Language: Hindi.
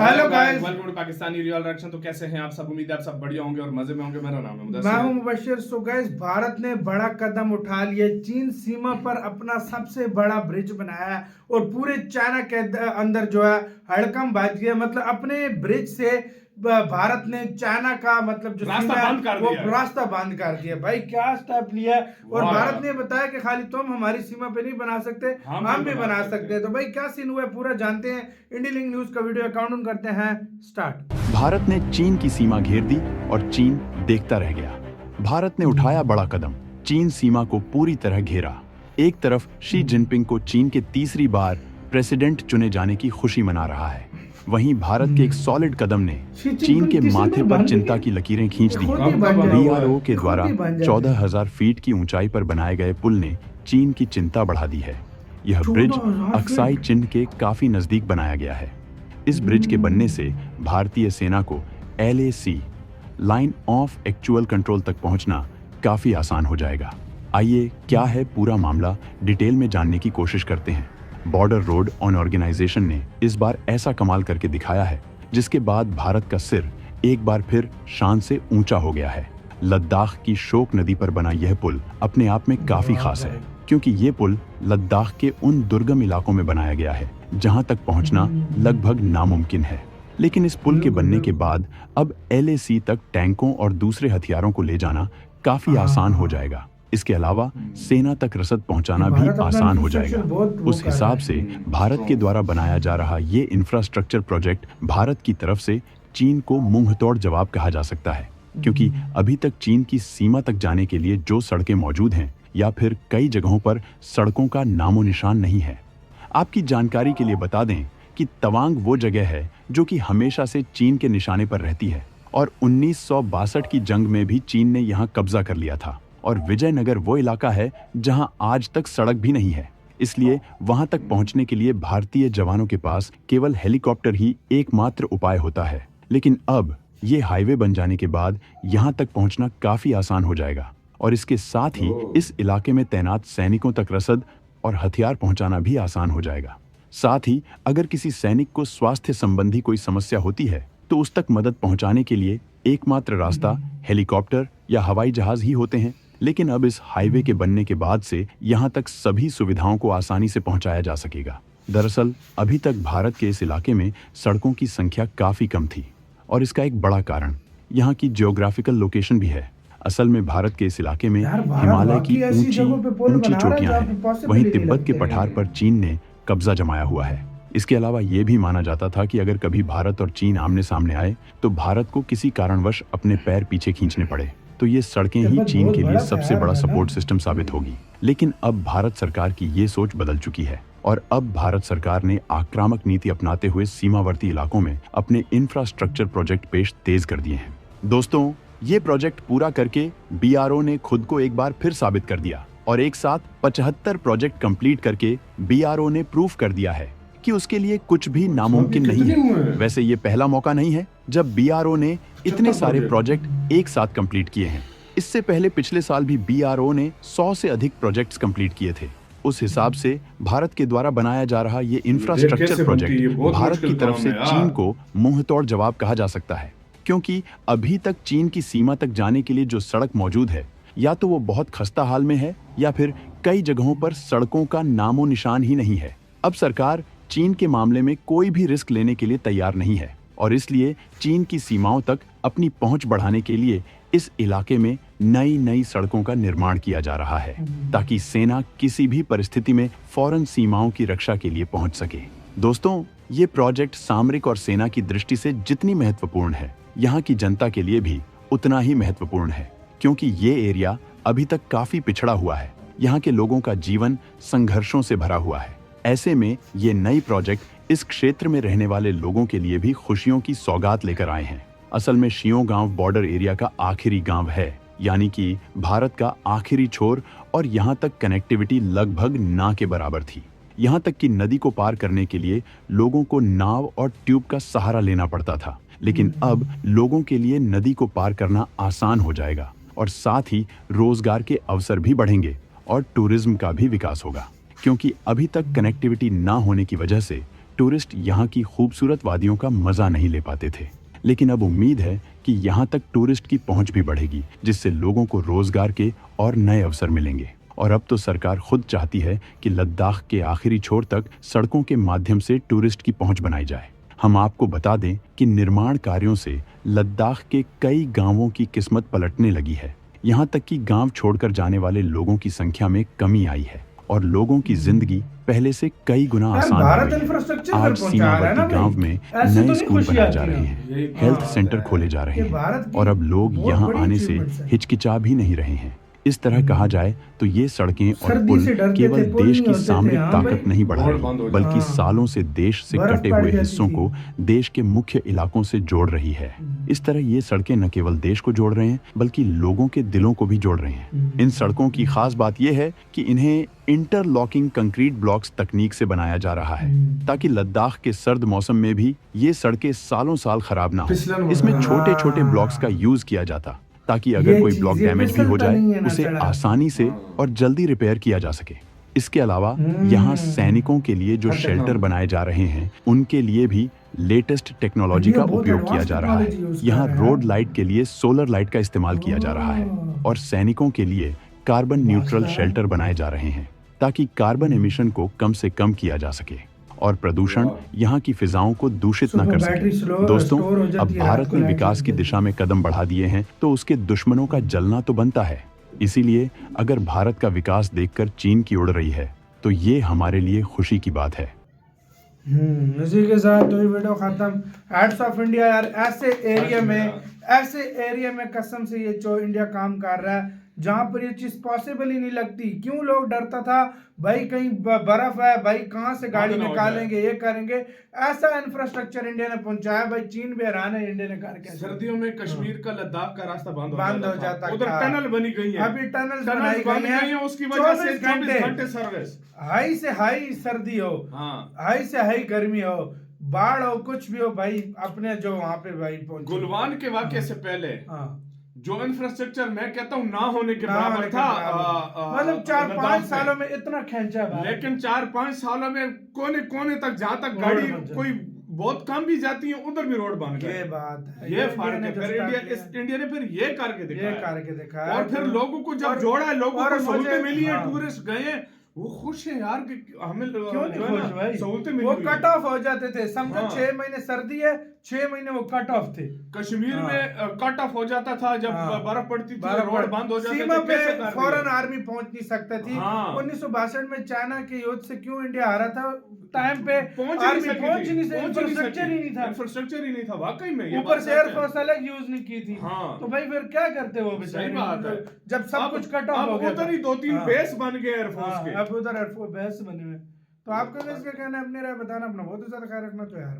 Hello guys, welcome to Pakistani real reaction. तो कैसे हैं आप सब? उम्मीद है आप सब बढ़िया होंगे और मजे में होंगे। मेरा नाम है मुदस्सिर। मैं हूं मुबशिर। सो गाइस, भारत ने बड़ा कदम उठा लिया। चीन सीमा पर अपना सबसे बड़ा ब्रिज बनाया है और पूरे चाइना के अंदर जो है हड़कंप मच गया। मतलब अपने ब्रिज से भारत ने चाइना का मतलब जो रास्ता सीमा है बंद कर वो दिया है। रास्ता बंद कर दिया। भाई क्या स्टेप लिया है। और वाह भारत यार। ने बताया कि खाली तुम हमारी सीमा पे नहीं बना सकते, हम भी बना सकते हैं। तो भाई क्या सीन हुआ है पूरा जानते हैं। इंडिया लिंक न्यूज का वीडियो अकाउंट करते हैं स्टार्ट। भारत ने चीन की सीमा घेर दी और चीन देखता रह गया। भारत ने उठाया बड़ा कदम, चीन सीमा को पूरी तरह घेरा। एक तरफ शी जिनपिंग को चीन के तीसरी बार प्रेसिडेंट चुने जाने की खुशी मना रहा है, वहीं भारत के एक सॉलिड कदम ने चीन के माथे पर चिंता की लकीरें खींच दी। बीआरओ के द्वारा 14,000 फीट की ऊंचाई पर बनाए गए पुल ने चीन की चिंता बढ़ा दी है। यह ब्रिज अक्साई चिन्ह के काफी नजदीक बनाया गया है। इस ब्रिज के बनने से भारतीय सेना को LAC line of actual control तक पहुंचना काफी आसान हो जाएगा। आइए क्या है पूरा मामला डिटेल में जानने की कोशिश करते हैं। बॉर्डर रोड ऑन ऑर्गेनाइजेशन ने इस बार ऐसा कमाल करके दिखाया है जिसके बाद भारत का सिर एक बार फिर शान से ऊंचा हो गया है। लद्दाख की शोक नदी पर बना यह पुल अपने आप में काफी खास है, क्योंकि ये पुल लद्दाख के उन दुर्गम इलाकों में बनाया गया है जहां तक पहुंचना लगभग नामुमकिन है। लेकिन इस पुल के बनने के बाद अब LAC तक टैंकों और दूसरे हथियारों को ले जाना काफी आसान हो जाएगा। इसके अलावा सेना तक रसद पहुंचाना भी आसान हो जाएगा। उस हिसाब से भारत के द्वारा बनाया जा रहा ये इंफ्रास्ट्रक्चर प्रोजेक्ट भारत की तरफ से चीन को मुंहतोड़ जवाब कहा जा सकता है, क्योंकि अभी तक चीन की सीमा तक जाने के लिए जो सड़कें मौजूद हैं या फिर कई जगहों पर सड़कों का नामो निशान नहीं है। आपकी जानकारी के लिए बता दें कि तवांग वो जगह है जो कि हमेशा से चीन के निशाने पर रहती है और 1962 की जंग में भी चीन ने यहाँ कब्जा कर लिया था। और विजयनगर वो इलाका है जहां आज तक सड़क भी नहीं है, इसलिए वहां तक पहुंचने के लिए भारतीय जवानों के पास केवल हेलीकॉप्टर ही एकमात्र उपाय होता है। लेकिन अब ये हाईवे बन जाने के बाद यहां तक पहुंचना काफी आसान हो जाएगा और इसके साथ ही इस इलाके में तैनात सैनिकों तक रसद और हथियार पहुंचाना भी आसान हो जाएगा। साथ ही अगर किसी सैनिक को स्वास्थ्य संबंधी कोई समस्या होती है तो उस तक मदद पहुंचाने के लिए एकमात्र रास्ता हेलीकॉप्टर या हवाई जहाज ही होते हैं। लेकिन अब इस हाईवे के बनने के बाद से यहाँ तक सभी सुविधाओं को आसानी से पहुंचाया जा सकेगा। दरअसल अभी तक भारत के इस इलाके में सड़कों की संख्या काफी कम थी और इसका एक बड़ा कारण यहाँ की जियोग्राफिकल लोकेशन भी है। असल में भारत के इस इलाके में हिमालय की ऊंची चोटियां हैं, वहीं तिब्बत के पठार पर चीन ने कब्जा जमाया हुआ है। इसके अलावा ये भी माना जाता था कि अगर कभी भारत और चीन आमने सामने आए तो भारत को किसी कारणवश अपने पैर पीछे खींचने पड़े तो ये सड़कें ही चीन के लिए सबसे बड़ा सपोर्ट सिस्टम साबित होगी। लेकिन अब भारत सरकार की ये सोच बदल चुकी है और अब भारत सरकार ने आक्रामक नीति अपनाते हुए सीमावर्ती इलाकों में अपने इंफ्रास्ट्रक्चर प्रोजेक्ट पेश तेज कर दिए हैं। दोस्तों, ये प्रोजेक्ट पूरा करके BRO ने खुद को एक बार फिर साबित कर दिया और एक साथ 75 प्रोजेक्ट कंप्लीट करके BRO ने प्रूफ कर दिया है कि उसके लिए कुछ भी नामुमकिन नहीं है। वैसे ये पहला मौका नहीं है जब BRO ने इतने सारे प्रोजेक्ट एक साथ कंप्लीट किए हैं। इससे पहले पिछले साल भी BRO ने 100 से अधिक प्रोजेक्ट्स कंप्लीट किए थे। उस हिसाब से भारत के द्वारा बनाया जा रहा ये इंफ्रास्ट्रक्चर प्रोजेक्ट भारत की तरफ से चीन को मुंहतोड़ जवाब कहा जा सकता है, क्योंकि अभी तक चीन की सीमा तक जाने के लिए जो सड़क मौजूद है या तो वो बहुत खस्ता हाल में है या फिर कई जगहों पर सड़कों का नामो निशान ही नहीं है। अब सरकार चीन के मामले में कोई भी रिस्क लेने के लिए तैयार नहीं है और इसलिए चीन की सीमाओं तक अपनी पहुंच बढ़ाने के लिए इस इलाके में नई सड़कों का निर्माण किया जा रहा है ताकि सेना किसी भी परिस्थिति में फौरन सीमाओं की रक्षा के लिए पहुंच सके। दोस्तों, ये प्रोजेक्ट सामरिक और सेना की दृष्टि से जितनी महत्वपूर्ण है, यहाँ की जनता के लिए भी उतना ही महत्वपूर्ण है, क्योंकि ये एरिया अभी तक काफी पिछड़ा हुआ है। यहाँ के लोगों का जीवन संघर्षों से भरा हुआ है। ऐसे में ये नई प्रोजेक्ट इस क्षेत्र में रहने वाले लोगों के लिए भी खुशियों की सौगात लेकर आए हैं। असल में शियों गांव बॉर्डर एरिया का आखिरी गांव है, यानी कि भारत का आखिरी छोर, और यहाँ तक कनेक्टिविटी लगभग ना के बराबर थी। यहाँ तक कि नदी को पार करने के लिए लोगों को नाव और ट्यूब का सहारा लेना पड़ता था, लेकिन अब लोगों के लिए नदी को पार करना आसान हो जाएगा और साथ ही रोजगार के अवसर भी बढ़ेंगे और टूरिज्म का भी विकास होगा, क्योंकि अभी तक कनेक्टिविटी ना होने की वजह से टूरिस्ट यहाँ की खूबसूरत वादियों का मजा नहीं ले पाते थे। लेकिन अब उम्मीद है कि यहाँ तक टूरिस्ट की पहुंच भी बढ़ेगी, जिससे लोगों को रोजगार के और नए अवसर मिलेंगे। और अब तो सरकार खुद चाहती है कि लद्दाख के आखिरी छोर तक सड़कों के माध्यम से टूरिस्ट की पहुंच बनाई जाए। हम आपको बता दें कि निर्माण कार्यों से लद्दाख के कई गांवों की किस्मत पलटने लगी है। यहाँ तक कि गांव छोड़कर जाने वाले लोगों की संख्या में कमी आई है और लोगों की जिंदगी पहले से कई गुना आसान हो भारत गई है। इंफ्रास्ट्रक्चर आज पहुंचा रहा है ना सीमावर्ती गांव में ऐसे तो नए नहीं स्कूल खुशी बनाए आती जा रहे है। हैं, हेल्थ सेंटर खोले जा रहे ये भारत हैं की और अब लोग बहुत यहाँ बड़ी आने से achievements है। हिचकिचा भी नहीं रहे हैं। इस तरह कहा जाए तो ये सड़कें और सर्दी पुल से डरते केवल थे, पुल देश नहीं की होते थे, सामरिक हाँ ताकत भाई। नहीं बढ़ा रोड बंद हो रही, जाती बल्कि हाँ। सालों से देश से बर्फ कटे पड़ हुए जाती हिस्सों थी। को देश के मुख्य इलाकों से जोड़ रही है। इस तरह ये सड़कें न केवल देश को जोड़ रहे हैं, बल्कि लोगों के दिलों को भी जोड़ रहे हैं। इन सड़कों की खास बात यह है कि इन्हें इंटरलॉकिंग कंक्रीट ब्लॉक्स तकनीक से बनाया जा रहा है, ताकि लद्दाख के सर्द मौसम में भी ये सड़कें सालों साल खराब ना फिसलन हो। हो इसमें जाए। छोटे छोटे ब्लॉक्स का यूज किया जाता, ताकि अगर कोई ब्लॉक डैमेज भी हो जाए उसे आसानी से और जल्दी रिपेयर किया जा सके। इसके अलावा यहाँ सैनिकों के लिए जो शेल्टर बनाए जा रहे हैं, उनके लिए भी लेटेस्ट टेक्नोलॉजी ये का बहुत उपयोग किया advanced जा रहा technology है। use कर यहाँ रहे हैं। रोड लाइट के लिए सोलर लाइट का इस्तेमाल किया जा रहा है और सैनिकों के लिए कार्बन न्यूट्रल शेल्टर बनाए जा रहे हैं, ताकि कार्बन एमिशन को कम से कम किया जा सके और प्रदूषण यहाँ की फिजाओं को दूषित न कर सके। दोस्तों, अब भारत ने विकास की दिशा में कदम बढ़ा दिए हैं, तो उसके दुश्मनों का जलना तो बनता है। इसीलिए अगर भारत का विकास देखकर चीन की उड़ रही है, तो ये हमारे लिए खुशी की बात है। इसी के साथ तो ये वीडियो खत्म। हैट्स ऑफ इंडिया यार, ऐसे एरिया में कसम से ये जो इंडिया काम कर रहा है, जहां पर ये चीज पॉसिबल ही नहीं लगती। क्यों लोग डरता था भाई कहीं बर्फ है, भाई कहां से गाड़ी निकालेंगे, ये करेंगे। ऐसा इंफ्रास्ट्रक्चर इंडिया ने पहुंचाया भाई, चीन भी हैरान है इंडिया ने करके। सर्दियों में कश्मीर का लद्दाख का रास्ता बंद हो जाता उधर था। टनल बनी गई है, अभी टनल टनल बन गई है, उसकी वजह से 24 घंटे सर्विस। हाई से हाई सर्दी हो, हाई से हाई गर्मी हो, बाढ़ हो, कुछ भी हो भाई, अपने जो वहां पे भाई पहुंचे। गुलवान के वाकये से पहले जो इंफ्रास्ट्रक्चर मैं कहता हूँ ना होने के बराबर था, मतलब 4-5 सालों में इतना खेचा भाई। लेकिन 4-5 सालों में कोने कोने तक, जहां तक गाड़ी कोई बहुत कम भी जाती है, उधर भी रोड बन गए। ये बात है, ये फर्क है। फिर इंडिया ने फिर ये करके दिखाया और फिर लोगों को जब जोड़ा है, लोगों को सहूलतें मिली है, टूरिस्ट गए, वो खुश है यार कि हमें क्यों नहीं खुश भाई? सहूलतें मिली। वो कट ऑफ हो जाते थे, समझो 6 महीने सर्दी है, 6 महीने वो कट ऑफ थे। कश्मीर में कट ऑफ हो जाता था जब बर्फ पड़ती थी, रोड बंद हो जाते थे। सीमा पे फौरन आर्मी पहुंच नहीं सकती थी। 1962 में चाइना के युद्ध से क्यों इंडिया हारा था? टाइम पे आर्मी पहुंच ही नहीं सकती, इंफ्रास्ट्रक्चर ही नहीं था वाकई में। ऊपर से एयरफोर्स अलग यूज नहीं की थी, तो भाई फिर क्या करते वो बेचारे, जब सब कुछ कट ऑफ हो गया। उधर ही 2-3 बेस बन गए एयरफोर्स के, अब उधर एयरफोर्स बेस बने हुए। तो आपका इसका कहना है, अपने राय बताना, अपना बहुत ज्यादा ख्याल रखना तो यार।